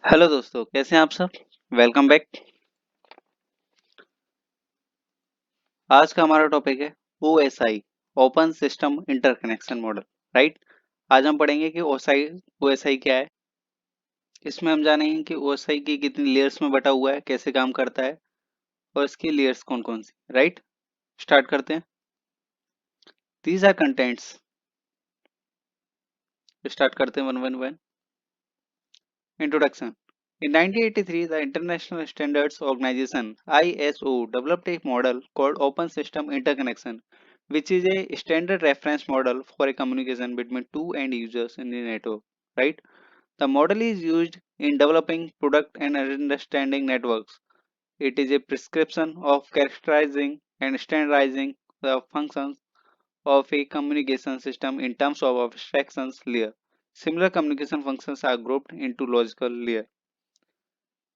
Hello दोस्तों, कैसे हैं आप सब। Welcome back. आज का हमारा टॉपिक है OSI, open system interconnection model. Right. आज हम पढ़ेंगे कि ओएसआई क्या है। इसमें हम जानेंगे कि ओएसआई की कितनी लेयर्स में बटा हुआ है, कैसे काम करता है और इसकी लेयर्स कौन कौन सी। राइट। स्टार्ट करते हैं। These are contents. स्टार्ट करते हैं one one one. Introduction. In 1983, the International Standards Organization (ISO) developed a model called Open System Interconnection, which is a standard reference model for a communication between two end users in the network. Right? The model is used in developing product and understanding networks. It is a prescription of characterizing and standardizing the functions of a communication system in terms of abstractions layer. Similar communication functions are grouped into logical layer.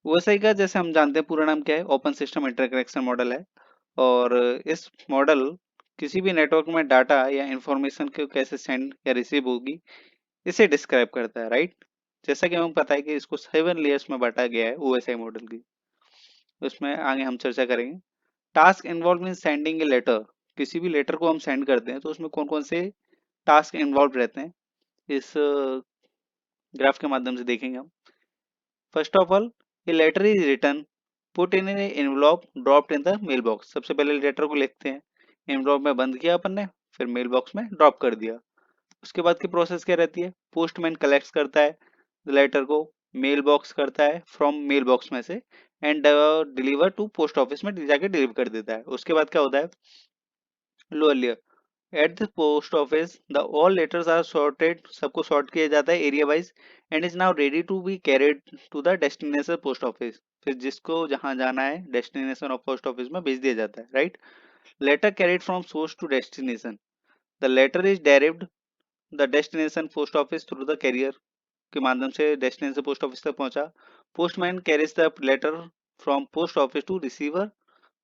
OSI का जैसे हम जानते हैं पूरा नाम क्या है, open system interconnection model है। और इस मॉडल किसी भी नेटवर्क में डाटा या इंफॉर्मेशन को कैसे सेंड या रिसीव होगी इसे डिस्क्राइब करता है। राइट। जैसा कि हमें पता है कि इसको 7 लेयर्स में बांटा गया है ओएसआई मॉडल की। उसमें आगे हम चर्चा करेंगे। Task involve in sending a letter. किसी भी लेटर को हम सेंड करते हैं तो उसमें कौन कौन से टास्क इन्वॉल्व रहते हैं, इस ग्राफ के माध्यम से देखेंगे हम। First of all, a letter is written put in envelope dropped in the mail box. सबसे पहले लेटर को लिखते हैं, एनवलप में बंद किया अपन ने, फिर मेल बॉक्स में ड्रॉप कर दिया। उसके बाद की प्रोसेस क्या रहती है, पोस्टमैन कलेक्ट करता है लेटर को, मेल बॉक्स करता है फ्रॉम मेल बॉक्स में से and deliver to post office में जाके डिलीवर कर देता है। उसके बाद क्या होता है, lower layer at the post office the all letters are sorted, सबको सॉर्ट किया जाता है area wise and is now ready to be carried to the destination post office. फिर जिसको जहां जाना है डेस्टिनेशन ऑफ पोस्ट ऑफिस में भेज दिया जाता है। Right. Letter carried from source to destination, the letter is derived the destination post office through the carrier के माध्यम से डेस्टिनेशन पोस्ट ऑफिस तक पहुंचा। Postman carries the letter from post office to receiver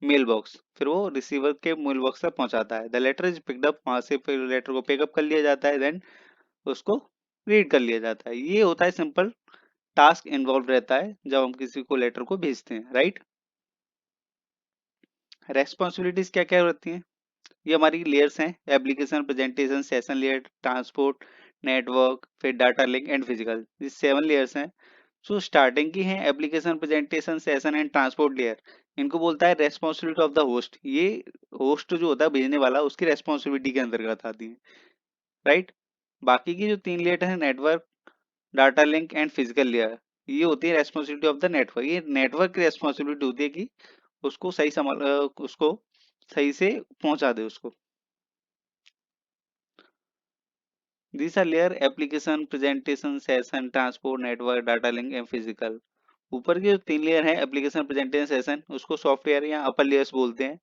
mailbox, फिर वो receiver के mailbox तक पहुंचाता है। The letter is picked up, वहां से फिर लेटर को पिकअप कर लिया जाता है, देन उसको रीड कर लिया जाता है। ये होता है सिंपल टास्क इन्वॉल्व रहता है जब हम किसी को लेटर को भेजते हैं। राइट। रेस्पॉन्सिबिलिटीज क्या क्या रहती हैं, ये हमारी लेयर्स हैं। Application, presentation, session layer, transport, network, फिर डाटा लिंक एंड फिजिकल। ये 7 लेयर्स हैं। सो स्टार्टिंग की है application, presentation, session and transport layer. इनको बोलता है रेस्पॉन्सिबिलिटी ऑफ द होस्ट। ये होस्ट जो होता है भेजने वाला, उसकी रेस्पॉन्सिबिलिटी के अंतर्गत आती है। राइट। बाकी की जो 3 लेयर है, network, data link and physical layer, ये होती है रेस्पॉन्सिबिलिटी ऑफ द नेटवर्क। ये नेटवर्क की रेस्पॉन्सिबिलिटी होती है कि उसको सही उसको सही से पहुंचा दे उसको। These are layer application, presentation, session, transport, network, data link and physical. ऊपर की जो 3 लेयर है, एप्लीकेशन, प्रेजेंटेशन, सेशन, उसको सॉफ्टवेयर या अपर लेयर्स बोलते हैं।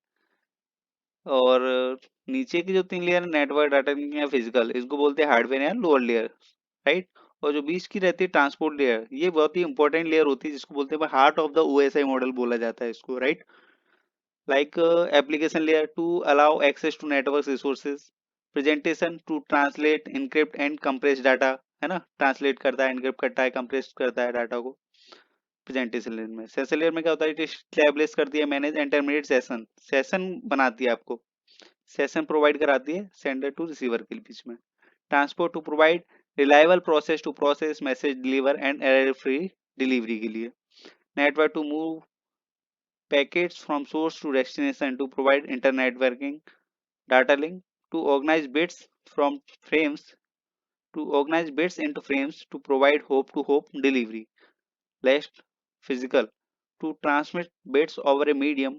और नीचे की जो 3 लेयर है, नेटवर्क, डाटा लिंक या फिजिकल, इसको बोलते हैं हार्डवेयर या लोअर लेयर। राइट। और जो बीच की रहती है ट्रांसपोर्ट लेयर, ये बहुत ही इंपॉर्टेंट लेयर होती है जिसको बोलते हैं heart of the OSI model बोला जाता है इसको। Right. like application layer to allow access to network resources, presentation to translate, encrypt and compress data, है ना, ट्रांसलेट करता है, एनक्रिप्ट करता है, कंप्रेस करता है डाटा को प्रेजेंटेशन लेयर में। सेशन लेयर में क्या होता है, स्टैब्लिश करती है, मैनेज इंटरमीडिएट सेशन, सेशन बनाती है आपको, सेशन प्रोवाइड कराती है सेंडर टू रिसीवर के बीच में। Transport to provide reliable process to process message deliver and error free delivery के लिए। Network to move packets from source to destination to provide internetworking. Data link to organize bits from frames to organize bits into frames to provide hope to hope delivery. Last, physical to transmit bits over a medium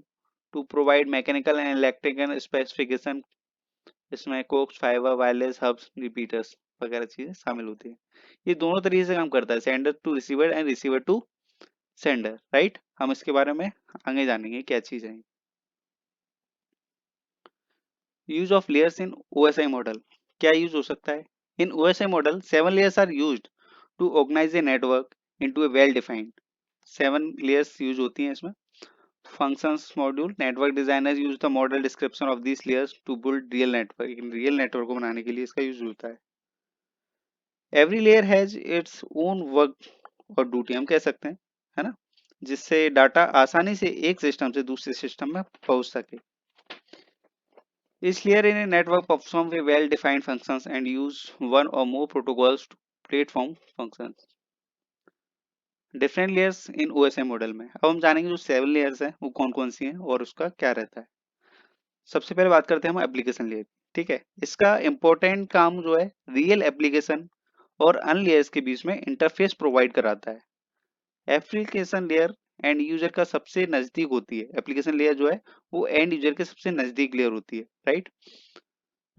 to provide mechanical and electrical specification. इसमें coax, fibre, wireless hubs, repeaters वगैरह चीजें शामिल होती है। ये दोनों तरीके से काम करता है, sender to receiver and receiver to sender. Right. हम इसके बारे में आगे जानेंगे क्या चीज है। Use of layers in OSI model, क्या यूज हो सकता है। In OSI model 7 layers are used to organise a network into a well defined. 7 layers use होती हैं इसमें। Functions module, network designers use the model description of these layers to build real network. In real network को बनाने के लिए इसका use होता है। Every layer has its own work और ड्यूटी हम कह सकते हैं, है ना, जिससे डाटा आसानी से एक सिस्टम से दूसरे सिस्टम में पहुंच सके। Each layer in a network performs a well-defined functions and use one or more protocols to platform functions. Different layers in OSI model में अब हम जानेंगे जो 7 लेयर्स हैं वो कौन कौन सी हैं और उसका क्या रहता है। सबसे पहले बात करते हैं हम एप्लीकेशन लेयर। ठीक है, इसका इंपॉर्टेंट काम जो है रियल एप्लीकेशन और अन लेयर्स के बीच में इंटरफेस प्रोवाइड कराता है। एप्लीकेशन लेयर एंड यूजर का सबसे नजदीक होती है। एप्लीकेशन लेयर जो है वो एंड यूजर के सबसे नजदीक लेयर होती है, right.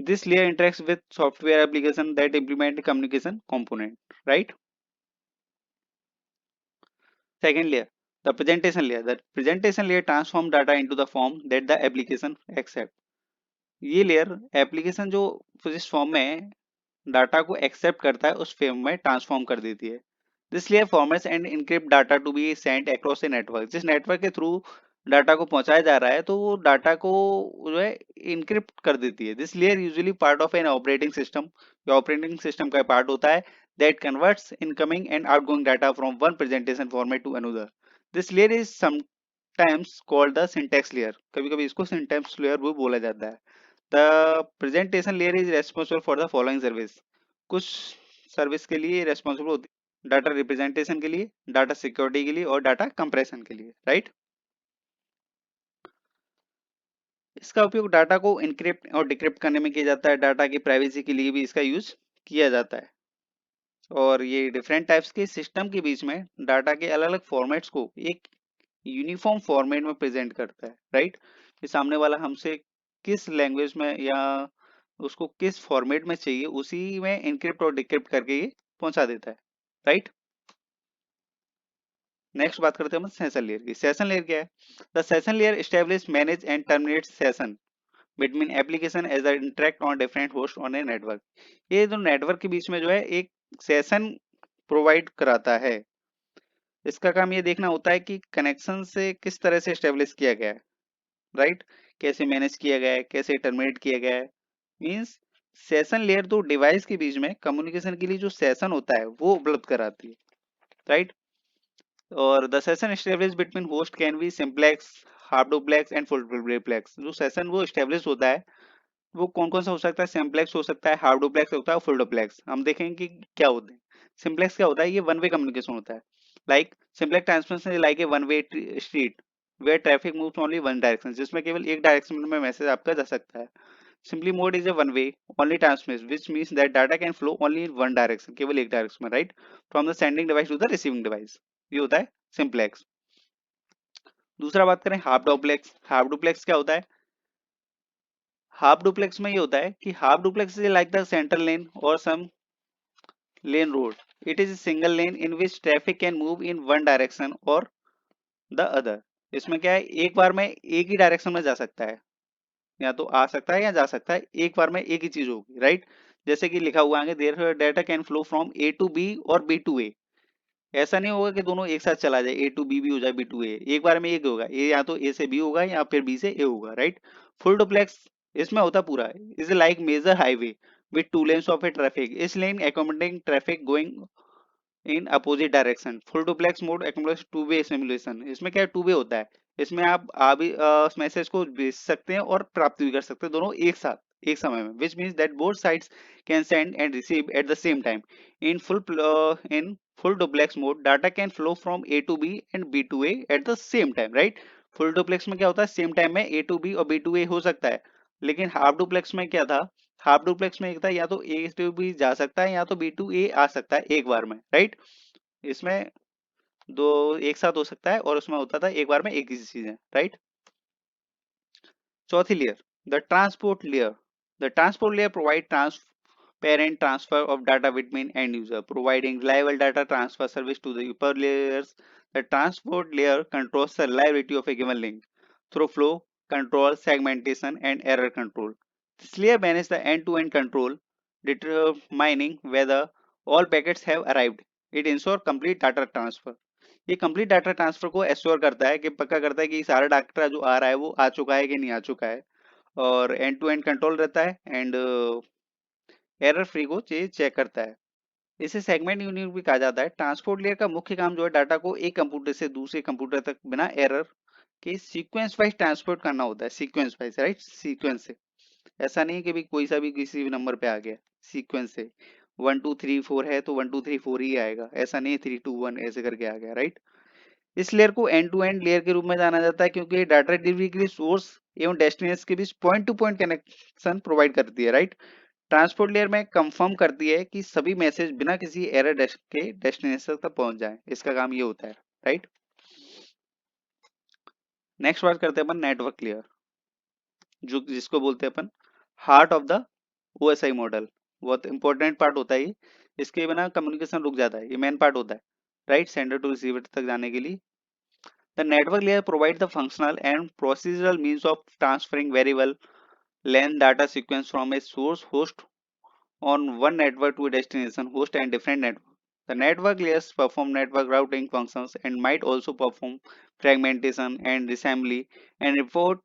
This layer interacts with software application that implement communication component, right? Second layer, the presentation layer. The presentation layer transform data into the form that the application accept. ये layer application जो जिस form में data को accept करता है उस form में transform कर देती है। This layer formats and encrypt data to be sent across a network. जिस नेटवर्क के थ्रू डाटा को पहुंचाया जा रहा है तो वो डाटा को जो है इनक्रिप्ट कर देती है। This layer usually part of an operating system, या ऑपरेटिंग सिस्टम का पार्ट होता है that converts incoming and outgoing data from one presentation format to another. This layer is sometimes called the syntax layer. कभी कभी इसको syntax layer भी बोला जाता है। The presentation layer is responsible for the following service. कुछ service के लिए रेस्पॉन्सिबल होती है, डाटा रिप्रेजेंटेशन के लिए, डाटा सिक्योरिटी के लिए और डाटा कंप्रेशन के लिए, राइट। इसका उपयोग डाटा को इनक्रिप्ट और डिक्रिप्ट करने में किया जाता है। डाटा की प्राइवेसी के लिए भी इसका यूज किया जाता है। और ये डिफरेंट टाइप्स के सिस्टम के बीच में डाटा के अलग अलग फॉर्मेट्स को एक यूनिफॉर्म फॉर्मेट में प्रेजेंट करता है, राइट। ये सामने वाला हमसे किस लैंग्वेज में या उसको किस फॉर्मेट में चाहिए उसी में इनक्रिप्ट और डिक्रिप्ट करके ये पहुंचा देता है, राइट। नेक्स्ट बात करते हैं हम सेशन लेयर की। सेशन लेयर क्या है? The session layer establish manage and terminate session between application as the interact on different host on a network. ये जो नेटवर्क के बीच में जो है एक सेशन प्रोवाइड कराता है। इसका काम ये देखना होता है कि कनेक्शन से किस तरह से एस्टेब्लिश किया गया है, राइट, कैसे मैनेज किया गया है, कैसे टर्मिनेट किया गया है। मींस सेशन लेयर दो डिवाइस के बीच में कम्युनिकेशन के लिए जो सेशन होता है वो उपलब्ध कराती है, राइट। और the session establish between host can be simplex, half duplex and full duplex. जो सेशन वो एस्टेब्लिश होता है वो कौन कौन सा हो सकता है? सिंप्लेक्स हो सकता है, हाफ डुप्लेक्स होता है, फुल डुप्लेक्स। हम देखेंगे कि क्या होते हैं। सिंप्लेक्स क्या होता है? ये वन वे कम्युनिकेशन होता है। Like simplex transmission is like a one way street wear traffic moves only one direction, जिसमें केवल एक डायरेक्शन में मैसेज आपका जा सकता है। Simply mode is a one way only transmission, which means that data can flow only in one direction, केवल एक डायरेक्शन में, right, from the sending device to the receiving device. ये होता है सिंप्लेक्स। दूसरा बात करें हाफ डुप्लेक्स। हाफ डुप्लेक्स क्या होता है? हाफ डुप्लेक्स में ये होता है कि half duplex is like the central lane और some lane road. It is single lane in which traffic can move in one direction और द अदर। इसमें क्या है, एक बार में एक ही डायरेक्शन में जा सकता है, या तो आ सकता है या जा सकता है, एक बार में एक ही चीज होगी, राइट। जैसे कि लिखा हुआ है there data can flow from A to B और बी टू ए। ऐसा नहीं होगा कि दोनों एक साथ चला जाए, ए टू बी भी हो जाए बी टू ए। एक बार में एक होगा, ए या तो ए से बी होगा या फिर बी से ए होगा, राइट। फुल डुप्लेक्स इसमें होता पूरा is like major highway with two lanes of a traffic, इस lane accommodating traffic going in opposite direction. Full duplex mode accumulates two way simulation. इसमें क्या है, टू वे होता है। इसमें आप भी मैसेज को भेज सकते हैं और प्राप्त भी कर सकते हैं, दोनों एक साथ एक समय में, which means that both sides can send and receive at the same time. In full duplex mode data can flow from A to B and B to A at the same time, right. Full duplex में क्या होता है, same time में A to B और B to A हो सकता है। लेकिन हाफ डुप्लेक्स में क्या था, हाफ डुप्लेक्स में एक था या तो ए टू बी जा सकता है या तो बी टू ए आ सकता है एक बार में, राइट। इसमें दो एक साथ हो सकता है और उसमें होता था एक बार में एक ही चीज है, राइट। चौथी layer, the transport layer. The transport layer provide transparent transfer of data between and user, providing reliable data transfer service to the upper layers. The transport layer controls the reliability of a given link through flow control, segmentation, and error control. This layer manages the end-to-end control, determining whether all packets have arrived. It ensures complete data transfer. ये complete data transfer को assure करता है कि पक्का करता है कि सारा डाटा जो आ रहा है वो आ चुका है कि नहीं आ चुका है। और एंड टू एंड कंट्रोल रहता है एंड एरर फ्री को चेक करता है। इसे सेगमेंट यूनिट भी कहा जाता है। ट्रांसपोर्ट लेयर का मुख्य काम जो है डाटा को एक कंप्यूटर से दूसरे कंप्यूटर तक बिना एरर के सीक्वेंस वाइज ट्रांसपोर्ट करना होता है, सीक्वेंस वाइज, राइट, सीक्वेंस से। ऐसा नहीं है कि भी कोई सा भी किसी भी नंबर पे आ गया, सीक्वेंस से 1 2 3 4 है तो 1 2 3 4 ही आएगा, ऐसा नहीं है 3 2 1 ऐसे करके आ गया, राइट। इस लेयर को एंड टू एंड लेयर के रूप में जाना जाता है क्योंकि ये डाटा डिलीवरी के लिए सोर्स एवं डेस्टिनेशन के बीच point to point connection provide करती है, राइट। ट्रांसपोर्ट लेयर में कंफर्म करती है कि सभी मैसेज बिना किसी एरर के डेस्टिनेशन तक पहुंच जाएं, इसका काम ये होता है, राइट। नेक्स्ट बात करते हैं अपन नेटवर्क लेयर, जो जिसको बोलते हैं अपन heart of the OSI model. बहुत इंपॉर्टेंट पार्ट होता है ये, इसके बिना कम्युनिकेशन रुक जाता है, ये मेन पार्ट होता है, राइट, सेंडर टू रिसीवर तक जाने के लिए। The network layer provide the functional and procedural means of transferring variable length data sequence from a source host on one network to a destination host and different network. The network layers perform network routing functions and might also perform fragmentation and assembly and report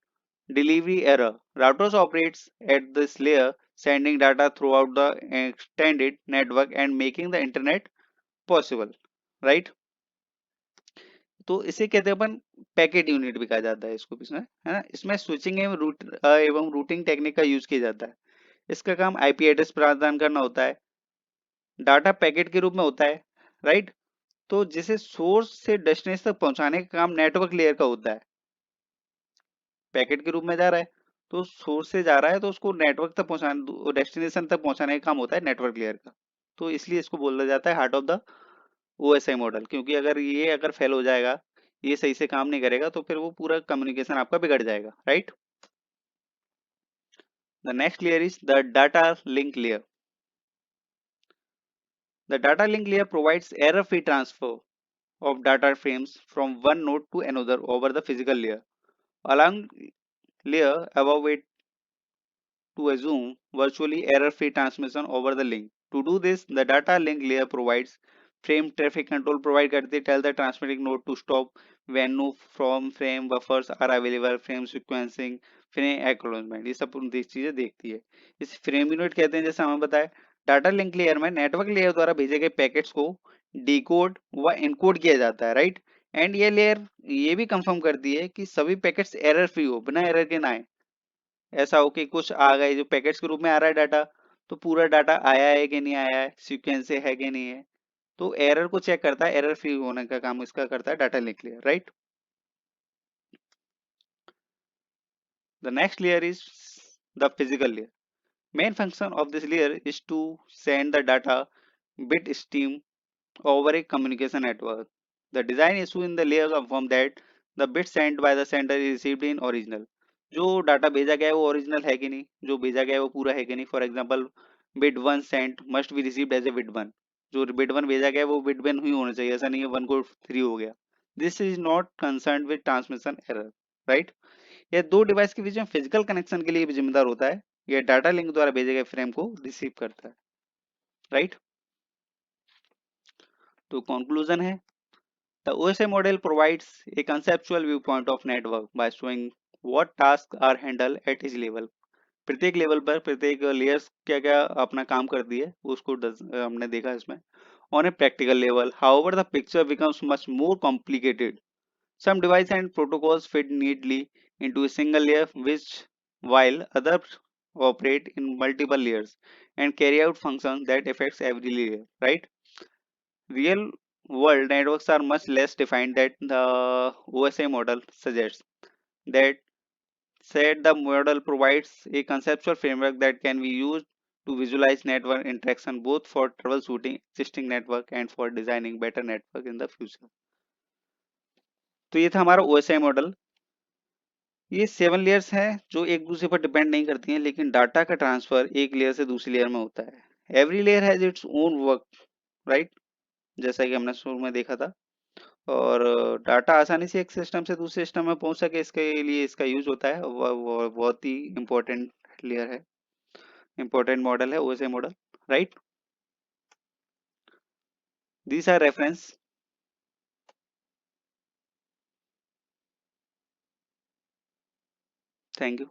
delivery error. Routers operates at this layer, sending data throughout the extended network and making the internet possible. Right? तो इसे कहते हैं अपन packet unit भी कहा जाता है इसको, इसमें है ना, इसमें स्विचिंग एवं रूटिंग टेक्निक का यूज किया जाता है। इसका काम आईपी एड्रेस प्रदान करना होता है, डाटा पैकेट के रूप में होता है, राइट। तो जिसे सोर्स से डेस्टिनेशन तक पहुंचाने का काम नेटवर्क लेयर का होता है। पैकेट के रूप में जा रहा है तो सोर्स से जा रहा है तो उसको नेटवर्क तक पहुंचाने, डेस्टिनेशन तक पहुंचाने का काम होता है नेटवर्क लेयर का। तो इसलिए इसको बोला जाता है heart of the OSI model, क्योंकि अगर फेल हो जाएगा, ये सही से काम नहीं करेगा तो फिर वो पूरा कम्युनिकेशन आपका बिगड़ जाएगा, right. The next layer is the data link layer. The data link layer provides error free transfer of data frames from one node to another over the physical layer. Allowing layer above it to assume virtually error-free transmission over the link. To do this, the data link layer provides frame traffic control provide करती है, tell the transmitting node to stop when no from frame buffers are available, frame sequencing, frame acknowledgement, ये सब चीजें देखती है। इस frame unit कहते हैं, जैसे हमें बताया, डाटा लिंक लेयर में नेटवर्क लेयर द्वारा भेजे गए पैकेट्स को डिकोड व इनकोड किया जाता है, राइट। एंड ये लेयर ये भी कंफर्म करती है कि सभी पैकेट्स एरर फ्री हो, बिना एरर के ना आए। ऐसा हो कि कुछ आ गए जो पैकेट्स के रूप में आ रहा है डाटा, तो पूरा डाटा आया है कि नहीं आया है, सीक्वेंस से है कि नहीं है, तो एरर को चेक करता है, एरर फ्री होने का काम इसका करता है data link layer, right. The next layer is the physical layer. Main function of this layer is to send the data bit stream over a communication network. The design issue in the layer confirm that the bit sent by the sender is received in original. जो data भेजा गया है वो original है कि नहीं, जो भेजा गया है वो पूरा है कि नहीं। For example, bit 1 sent must be received as a bit 1। जो बिट 1 भेजा गया है वो बिट 1 ही होना चाहिए, ऐसा नहीं है 1 को 3 हो गया। This is not concern with transmission error, right. यह दो डिवाइस के बीच में फिजिकल कनेक्शन के लिए भी जिम्मेदार होता है। यह डाटा लिंक द्वारा भेजे गए फ्रेम को रिसीव करता है, राइट। तो कंक्लूजन है, the OSI model provides a conceptual viewpoint of network by showing what tasks are handled at each level. प्रत्येक लेवल पर प्रत्येक लेयर्स क्या क्या अपना काम करती है उसको हमने देखा इसमें। On a practical level, however, the picture becomes much more complicated. Some devices and protocols fit neatly into a single layer, which while others operate in multiple layers and carry out functions that affects every layer, right? Real world networks are much less defined than the OSI model suggests. That said, the model provides a conceptual framework that can be used to visualize network interaction both for troubleshooting existing network and for designing better network in the future. तो ये था हमारा OSI model. ये 7 layers हैं जो एक दूसरे पर डिपेंड नहीं करती हैं, लेकिन डाटा का ट्रांसफर एक लेयर से दूसरी लेयर में होता है। Every layer has its own work, right, जैसा कि हमने शुरू में देखा था। और डाटा आसानी से एक सिस्टम से दूसरे सिस्टम में पहुंच सके, इसके लिए इसका यूज होता है। वो बहुत ही इम्पोर्टेंट लेयर है, इम्पोर्टेंट मॉडल है OSI model, right. These are reference. Thank you.